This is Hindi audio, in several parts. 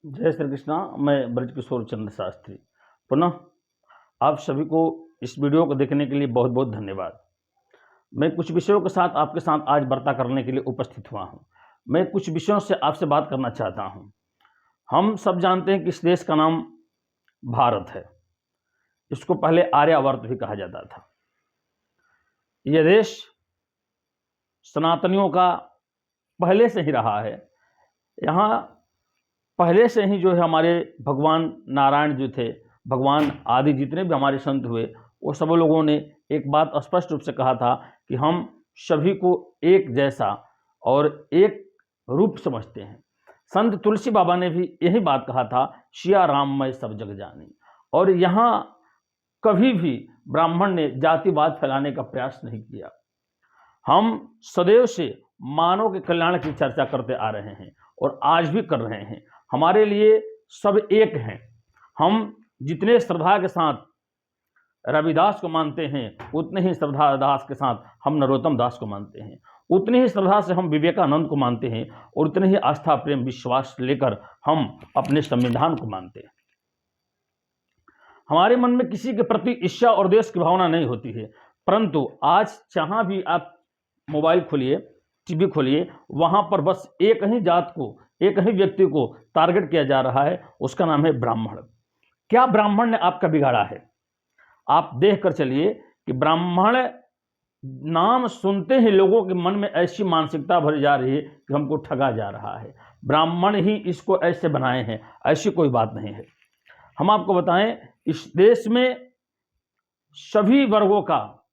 जय श्री कृष्णा। मैं ब्रजकिशोर चंद्र शास्त्री पुनः आप सभी को इस वीडियो को देखने के लिए बहुत बहुत धन्यवाद। मैं कुछ विषयों के साथ आपके साथ आज वार्ता करने के लिए उपस्थित हुआ हूं। मैं कुछ विषयों से आपसे बात करना चाहता हूं। हम सब जानते हैं कि इस देश का नाम भारत है। इसको पहले आर्यावर्त भी कहा जाता था। यह देश सनातनियों का पहले से ही रहा है। यहाँ पहले से ही जो है हमारे भगवान नारायण जो थे, भगवान आदि जितने भी हमारे संत हुए, वो सब लोगों ने एक बात स्पष्ट रूप से कहा था कि हम सभी को एक जैसा और एक रूप समझते हैं। संत तुलसी बाबा ने भी यही बात कहा था, सिया राम मैं सब जग जानी। और यहाँ कभी भी ब्राह्मण ने जातिवाद फैलाने का प्रयास नहीं किया। हम सदैव से मानव के कल्याण की चर्चा करते आ रहे हैं और आज भी कर रहे हैं। हमारे लिए सब एक हैं। हम जितने श्रद्धा के साथ रविदास को मानते हैं, उतने ही श्रद्धा दास के साथ हम नरोत्तम दास को मानते हैं। उतनी ही श्रद्धा से हम विवेकानंद को मानते हैं और उतने ही आस्था प्रेम विश्वास लेकर हम अपने संविधान को मानते हैं। हमारे मन में किसी के प्रति ईर्ष्या और द्वेष की भावना नहीं होती है, परंतु आज जहां भी आप मोबाइल खोलिए, टीवी खोलिए, वहां पर बस एक ही जात को, एक ही व्यक्ति को टारगेट किया जा रहा है। उसका नाम है ब्राह्मण। क्या ब्राह्मण ने आपका बिगाड़ा है? आप देख कर चलिए कि ब्राह्मण नाम सुनते ही लोगों के मन में ऐसी मानसिकता भरी जा रही है कि हमको ठगा जा रहा है। ब्राह्मण ही इसको ऐसे बनाए हैं, ऐसी कोई बात नहीं है। हम आपको बताएं, इस देश में सभी वर्गों का,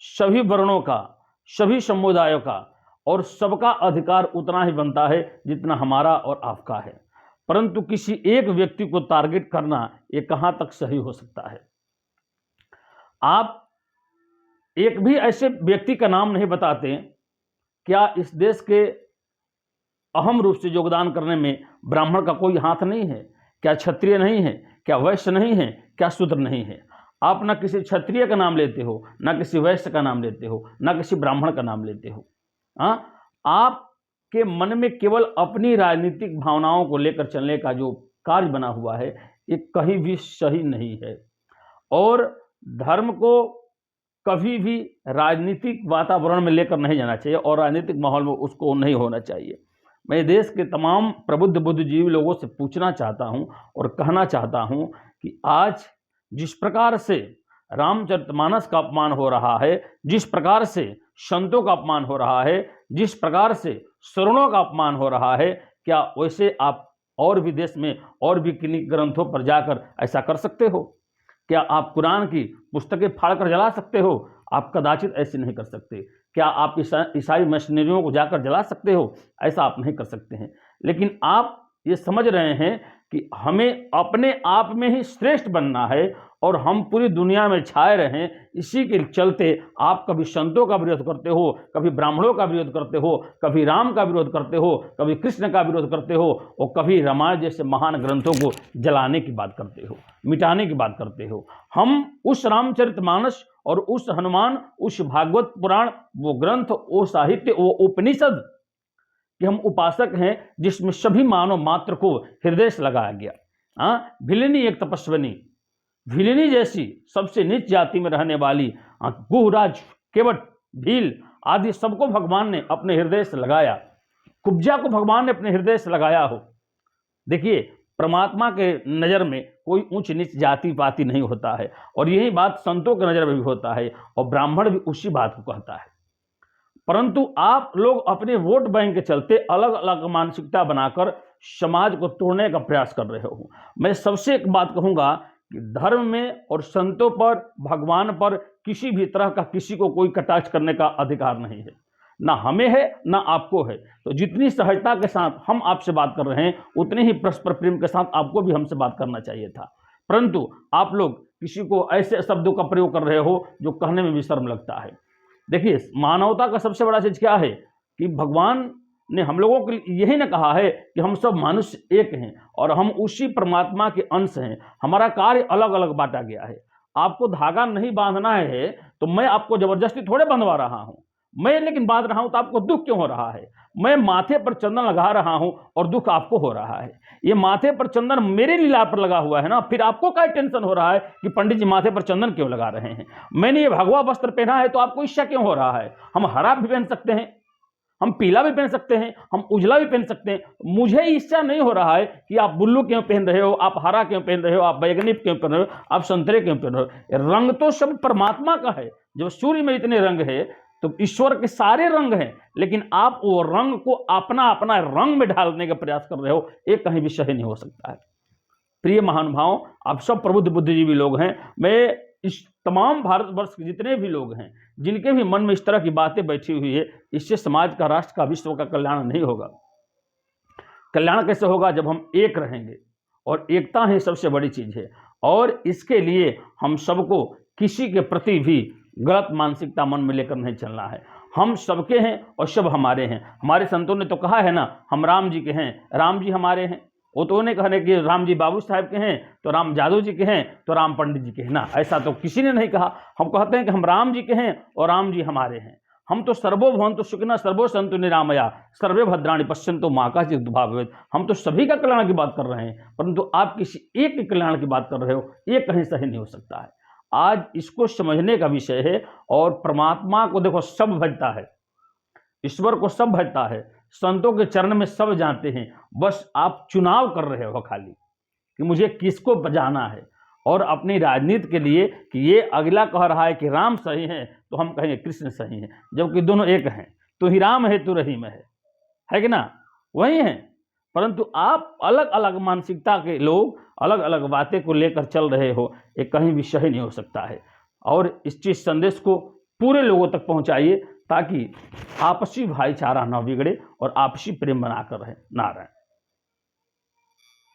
सभी वर्णों का, सभी समुदायों का और सबका अधिकार उतना ही बनता है जितना हमारा और आपका है। परंतु किसी एक व्यक्ति को टारगेट करना ये कहां तक सही हो सकता है? आप एक भी ऐसे व्यक्ति का नाम नहीं बताते। क्या इस देश के अहम रूप से योगदान करने में ब्राह्मण का कोई हाथ नहीं है? क्या क्षत्रिय नहीं है? क्या वैश्य नहीं है? क्या शूद्र नहीं है? आप ना किसी क्षत्रिय का नाम लेते हो, ना किसी वैश्य का नाम लेते हो, ना किसी ब्राह्मण का नाम लेते हो। आपके मन में केवल अपनी राजनीतिक भावनाओं को लेकर चलने का जो कार्य बना हुआ है, ये कहीं भी सही नहीं है। और धर्म को कभी भी राजनीतिक वातावरण में लेकर नहीं जाना चाहिए और राजनीतिक माहौल में उसको नहीं होना चाहिए। मैं देश के तमाम प्रबुद्ध बुद्धिजीवी लोगों से पूछना चाहता हूं और कहना चाहता हूं कि आज जिस प्रकार से रामचरितमानस का अपमान हो रहा है, जिस प्रकार से संतों का अपमान हो रहा है, जिस प्रकार से शरणों का अपमान हो रहा है, क्या वैसे आप और भी देश में और भी किन्हीं ग्रंथों पर जाकर ऐसा कर सकते हो? क्या आप कुरान की पुस्तकें फाड़कर जला सकते हो? आप कदाचित ऐसे नहीं कर सकते। क्या आप ईसाई मशीनरियों को जाकर जला सकते हो? ऐसा आप नहीं कर सकते हैं। लेकिन आप ये समझ रहे हैं कि हमें अपने आप में ही श्रेष्ठ बनना है और हम पूरी दुनिया में छाए रहें। इसी के चलते आप कभी संतों का विरोध करते हो, कभी ब्राह्मणों का विरोध करते हो, कभी राम का विरोध करते हो, कभी कृष्ण का विरोध करते हो और कभी रामायण जैसे महान ग्रंथों को जलाने की बात करते हो, मिटाने की बात करते हो। हम उस रामचरितमानस और उस हनुमान, उस भागवत पुराण, वो ग्रंथ, वो साहित्य, वो उपनिषद कि हम उपासक हैं जिसमें सभी मानव मात्र को हृदय से लगाया गया। भिलिनी एक तपस्विनी, भिलिनी जैसी सबसे नीच जाति में रहने वाली गुहराज, केवट, भील आदि सबको भगवान ने अपने हृदय से लगाया। कुब्जा को भगवान ने अपने हृदय से लगाया हो। देखिए, परमात्मा के नज़र में कोई ऊंच नीच जाति पाति नहीं होता है और यही बात संतों के नज़र में भी होता है और ब्राह्मण भी उसी बात को कहता है। परंतु आप लोग अपने वोट बैंक के चलते अलग अलग मानसिकता बनाकर समाज को तोड़ने का प्रयास कर रहे हो। मैं सबसे एक बात कहूंगा कि धर्म में और संतों पर, भगवान पर किसी भी तरह का किसी को कोई कटाक्ष करने का अधिकार नहीं है। ना हमें है, ना आपको है। तो जितनी सहजता के साथ हम आपसे बात कर रहे हैं, उतने ही परस्पर प्रेम के साथ आपको भी हमसे बात करना चाहिए था। परंतु आप लोग किसी को ऐसे शब्दों का प्रयोग कर रहे हो जो कहने में भी शर्म लगता है। देखिए, मानवता का सबसे बड़ा चीज क्या है कि भगवान ने हम लोगों के लिए यही ना कहा है कि हम सब मनुष्य एक हैं और हम उसी परमात्मा के अंश हैं। हमारा कार्य अलग अलग बांटा गया है। आपको धागा नहीं बांधना है तो मैं आपको जबरदस्ती थोड़े बंधवा रहा हूं। मैं लेकिन बांध रहा हूं तो आपको दुख क्यों हो रहा है? मैं माथे पर चंदन लगा रहा हूं और दुख आपको हो रहा है। ये माथे पर चंदन मेरे लीला पर लगा हुआ है ना, फिर आपको क्या टेंशन हो रहा है कि पंडित जी माथे पर चंदन क्यों लगा रहे हैं? मैंने ये भगवा वस्त्र पहना है तो आपको ईर्ष्या क्यों हो रहा है? हम हरा भी पहन सकते हैं, हम पीला भी पहन सकते हैं, हम उजला भी पहन सकते हैं। मुझे ईर्ष्या नहीं हो रहा है कि आप ब्लू क्यों पहन रहे हो, आप हरा क्यों पहन रहे हो, आप बैगनी क्यों पहन रहे हो, आप संतरे क्यों पहन रहे हो। रंग तो सब परमात्मा का है। जब सूर्य में इतने रंग है तो ईश्वर के सारे रंग हैं, लेकिन आप वो रंग को अपना अपना रंग में ढालने का प्रयास कर रहे हो, ये कहीं भी सही नहीं हो सकता है। प्रिय महानुभाव, आप सब प्रबुद्ध बुद्धिजीवी लोग हैं। मैं इस तमाम भारतवर्ष के जितने भी लोग हैं जिनके भी मन में इस तरह की बातें बैठी हुई है, इससे समाज का, राष्ट्र का, विश्व का कल्याण नहीं होगा। कल्याण कैसे होगा? जब हम एक रहेंगे, और एकता ही सबसे बड़ी चीज है। और इसके लिए हम सबको किसी के प्रति भी गलत मानसिकता मन में लेकर नहीं चलना है। हम सबके हैं और सब हमारे हैं। हमारे संतों ने तो कहा है ना, हम राम जी के हैं, राम जी हमारे हैं। वो तो नहीं कहने कि राम जी बाबू साहब के हैं तो राम जादव जी के हैं तो राम पंडित जी के हैं ना, ऐसा तो किसी ने नहीं कहा। हम कहते हैं कि हम राम जी के हैं और राम जी हमारे हैं। हम तो सर्वो भवन्तु सुखिनः सर्वो सन्तु निरामया सर्वे भद्राणि पश्यन्तु मा कश्चित् दुःखभाग् भवेत्। हम तो सभी का कल्याण की बात कर रहे हैं, परंतु आप किसी एक के कल्याण की बात कर रहे हो, ये कहीं सही नहीं हो सकता है। आज इसको समझने का विषय है। और परमात्मा को देखो सब भजता है, ईश्वर को सब भजता है, संतों के चरण में सब जानते हैं। बस आप चुनाव कर रहे हो खाली कि मुझे किसको बजाना है। और अपनी राजनीति के लिए कि ये अगला कह रहा है कि राम सही है तो हम कहेंगे कृष्ण सही है, जबकि दोनों एक हैं। तू ही राम है, तू रहीम है कि ना? वही है। परंतु आप अलग अलग मानसिकता के लोग अलग अलग बातें को लेकर चल रहे हो, ये कहीं भी सही नहीं हो सकता है। और इस चीज संदेश को पूरे लोगों तक पहुंचाइए ताकि आपसी भाईचारा न बिगड़े और आपसी प्रेम बनाकर रहे। नारायण।